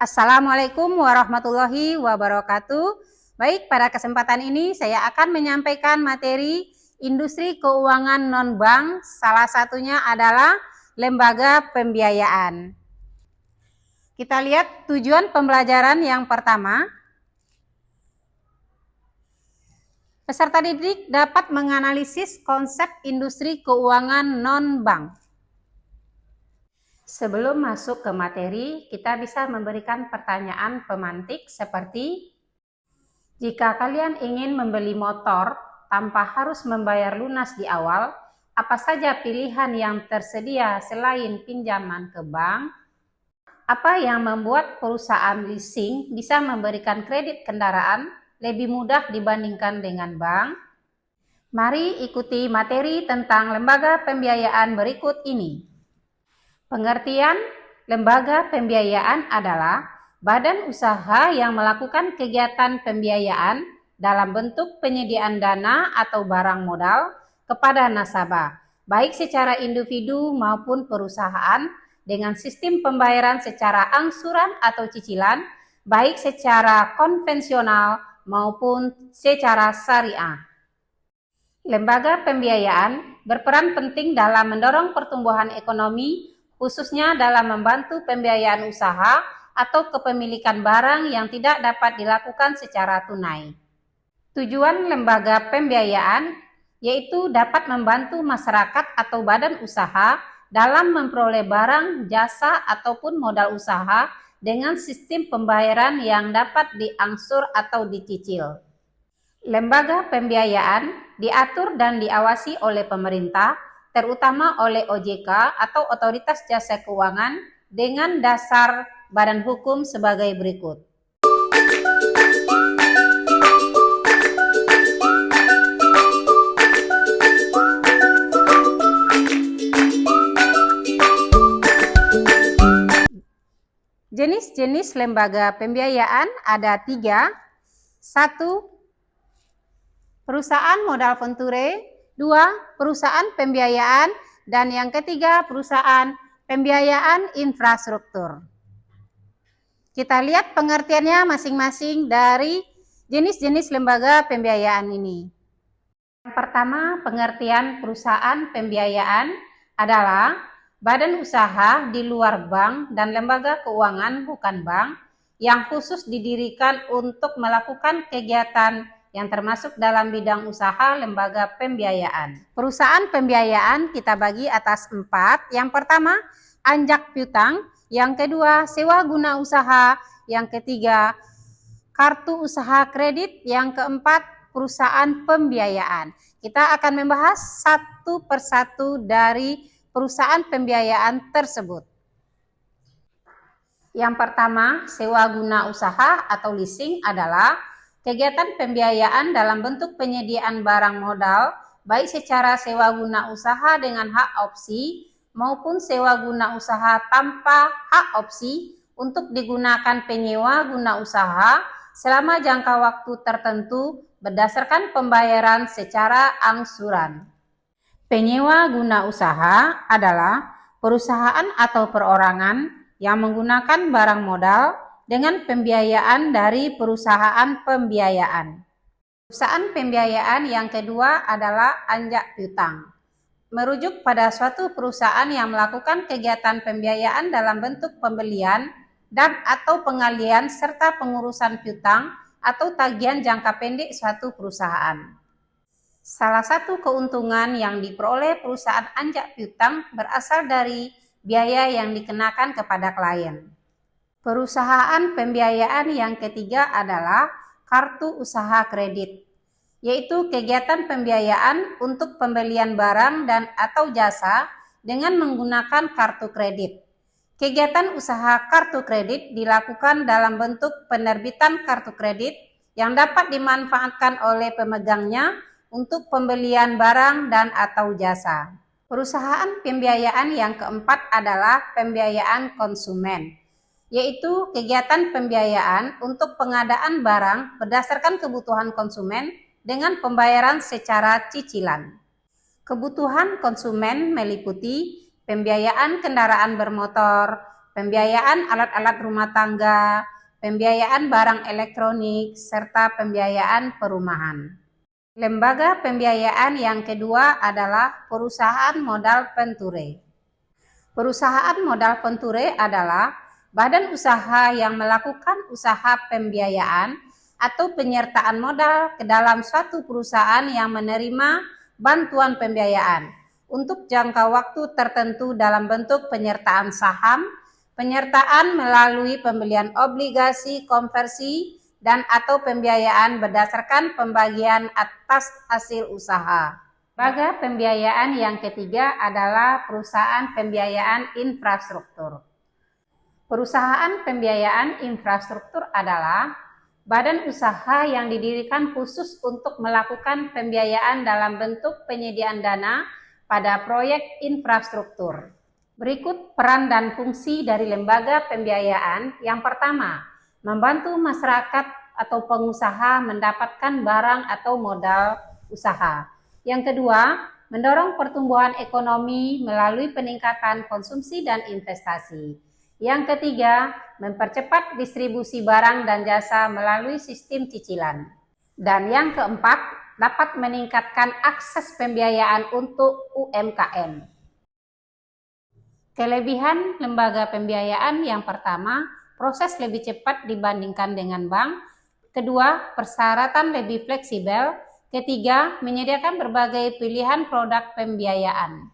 Assalamualaikum warahmatullahi wabarakatuh. Baik, pada kesempatan ini saya akan menyampaikan materi industri keuangan non-bank, salah satunya adalah lembaga pembiayaan. Kita lihat tujuan pembelajaran yang pertama. Peserta didik dapat menganalisis konsep industri keuangan non-bank. Sebelum masuk ke materi, kita bisa memberikan pertanyaan pemantik seperti, jika kalian ingin membeli motor tanpa harus membayar lunas di awal, apa saja pilihan yang tersedia selain pinjaman ke bank? Apa yang membuat perusahaan leasing bisa memberikan kredit kendaraan lebih mudah dibandingkan dengan bank? Mari ikuti materi tentang lembaga pembiayaan berikut ini. Pengertian lembaga pembiayaan adalah badan usaha yang melakukan kegiatan pembiayaan dalam bentuk penyediaan dana atau barang modal kepada nasabah, baik secara individu maupun perusahaan, dengan sistem pembayaran secara angsuran atau cicilan, baik secara konvensional maupun secara syariah. Lembaga pembiayaan berperan penting dalam mendorong pertumbuhan ekonomi, khususnya dalam membantu pembiayaan usaha atau kepemilikan barang yang tidak dapat dilakukan secara tunai. Tujuan lembaga pembiayaan yaitu dapat membantu masyarakat atau badan usaha dalam memperoleh barang, jasa, ataupun modal usaha dengan sistem pembayaran yang dapat diangsur atau dicicil. Lembaga pembiayaan diatur dan diawasi oleh pemerintah, terutama oleh OJK atau Otoritas Jasa Keuangan, dengan dasar badan hukum sebagai berikut. Jenis-jenis lembaga pembiayaan ada 3. 1. Perusahaan modal venture. 2. Perusahaan pembiayaan, dan yang ketiga perusahaan pembiayaan infrastruktur. Kita lihat pengertiannya masing-masing dari jenis-jenis lembaga pembiayaan ini. Yang pertama, pengertian perusahaan pembiayaan adalah badan usaha di luar bank dan lembaga keuangan bukan bank yang khusus didirikan untuk melakukan kegiatan yang termasuk dalam bidang usaha lembaga pembiayaan. Perusahaan pembiayaan kita bagi atas 4. Yang pertama, anjak piutang. Yang kedua, sewa guna usaha. Yang ketiga, kartu usaha kredit. Yang keempat, perusahaan pembiayaan. Kita akan membahas satu persatu dari perusahaan pembiayaan tersebut. Yang pertama, sewa guna usaha atau leasing adalah kegiatan pembiayaan dalam bentuk penyediaan barang modal, baik secara sewa guna usaha dengan hak opsi maupun sewa guna usaha tanpa hak opsi untuk digunakan penyewa guna usaha selama jangka waktu tertentu berdasarkan pembayaran secara angsuran. Penyewa guna usaha adalah perusahaan atau perorangan yang menggunakan barang modal dengan pembiayaan dari perusahaan pembiayaan. Perusahaan pembiayaan yang kedua adalah anjak piutang. Merujuk pada suatu perusahaan yang melakukan kegiatan pembiayaan dalam bentuk pembelian dan atau pengalian serta pengurusan piutang atau tagihan jangka pendek suatu perusahaan. Salah satu keuntungan yang diperoleh perusahaan anjak piutang berasal dari biaya yang dikenakan kepada klien. Perusahaan pembiayaan yang ketiga adalah kartu usaha kredit, yaitu kegiatan pembiayaan untuk pembelian barang dan atau jasa dengan menggunakan kartu kredit. Kegiatan usaha kartu kredit dilakukan dalam bentuk penerbitan kartu kredit yang dapat dimanfaatkan oleh pemegangnya untuk pembelian barang dan atau jasa. Perusahaan pembiayaan yang keempat adalah pembiayaan konsumen, yaitu kegiatan pembiayaan untuk pengadaan barang berdasarkan kebutuhan konsumen dengan pembayaran secara cicilan. Kebutuhan konsumen meliputi pembiayaan kendaraan bermotor, pembiayaan alat-alat rumah tangga, pembiayaan barang elektronik, serta pembiayaan perumahan. Lembaga pembiayaan yang kedua adalah perusahaan modal penture. Perusahaan modal penture adalah badan usaha yang melakukan usaha pembiayaan atau penyertaan modal ke dalam suatu perusahaan yang menerima bantuan pembiayaan untuk jangka waktu tertentu dalam bentuk penyertaan saham, penyertaan melalui pembelian obligasi konversi, dan atau pembiayaan berdasarkan pembagian atas hasil usaha. Lembaga pembiayaan yang ketiga adalah perusahaan pembiayaan infrastruktur. Perusahaan pembiayaan infrastruktur adalah badan usaha yang didirikan khusus untuk melakukan pembiayaan dalam bentuk penyediaan dana pada proyek infrastruktur. Berikut peran dan fungsi dari lembaga pembiayaan. Yang pertama, membantu masyarakat atau pengusaha mendapatkan barang atau modal usaha. Yang kedua, mendorong pertumbuhan ekonomi melalui peningkatan konsumsi dan investasi. Yang ketiga, mempercepat distribusi barang dan jasa melalui sistem cicilan. Dan yang keempat, dapat meningkatkan akses pembiayaan untuk UMKM. Kelebihan lembaga pembiayaan yang pertama, proses lebih cepat dibandingkan dengan bank. Kedua, persyaratan lebih fleksibel. Ketiga, menyediakan berbagai pilihan produk pembiayaan.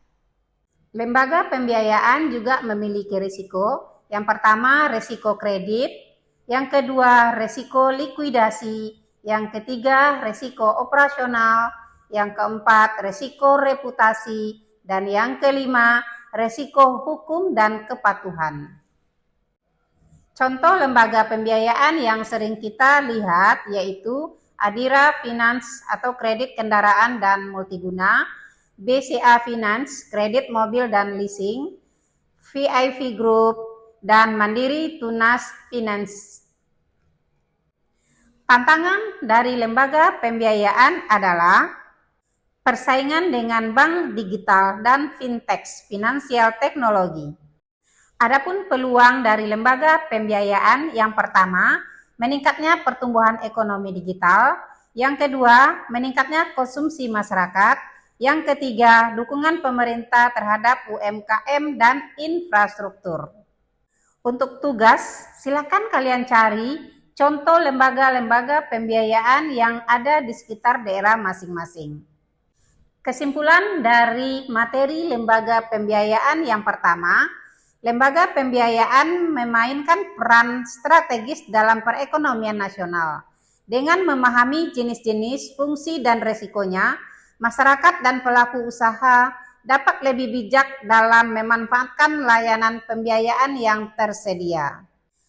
Lembaga pembiayaan juga memiliki risiko. Yang pertama, risiko kredit. Yang kedua, risiko likuidasi. Yang ketiga, risiko operasional. Yang keempat, risiko reputasi. Dan yang kelima, risiko hukum dan kepatuhan. Contoh lembaga pembiayaan yang sering kita lihat yaitu Adira Finance atau kredit kendaraan dan multiguna, BCA Finance, kredit mobil dan leasing, VIP Group, dan Mandiri Tunas Finance. Tantangan dari lembaga pembiayaan adalah persaingan dengan bank digital dan fintech, finansial teknologi. Adapun peluang dari lembaga pembiayaan yang pertama, meningkatnya pertumbuhan ekonomi digital. Yang kedua, meningkatnya konsumsi masyarakat. Yang ketiga, dukungan pemerintah terhadap UMKM dan infrastruktur. Untuk tugas, silakan kalian cari contoh lembaga-lembaga pembiayaan yang ada di sekitar daerah masing-masing. Kesimpulan dari materi lembaga pembiayaan yang pertama, lembaga pembiayaan memainkan peran strategis dalam perekonomian nasional. Dengan memahami jenis-jenis, fungsi, dan resikonya, masyarakat dan pelaku usaha dapat lebih bijak dalam memanfaatkan layanan pembiayaan yang tersedia.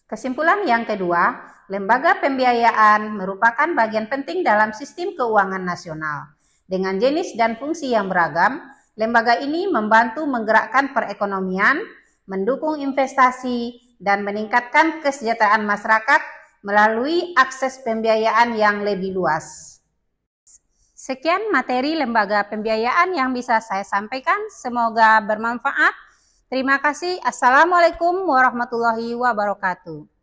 Kesimpulan yang kedua, lembaga pembiayaan merupakan bagian penting dalam sistem keuangan nasional. Dengan jenis dan fungsi yang beragam, lembaga ini membantu menggerakkan perekonomian, mendukung investasi, dan meningkatkan kesejahteraan masyarakat melalui akses pembiayaan yang lebih luas. Sekian materi lembaga pembiayaan yang bisa saya sampaikan. Semoga bermanfaat. Terima kasih. Assalamualaikum warahmatullahi wabarakatuh.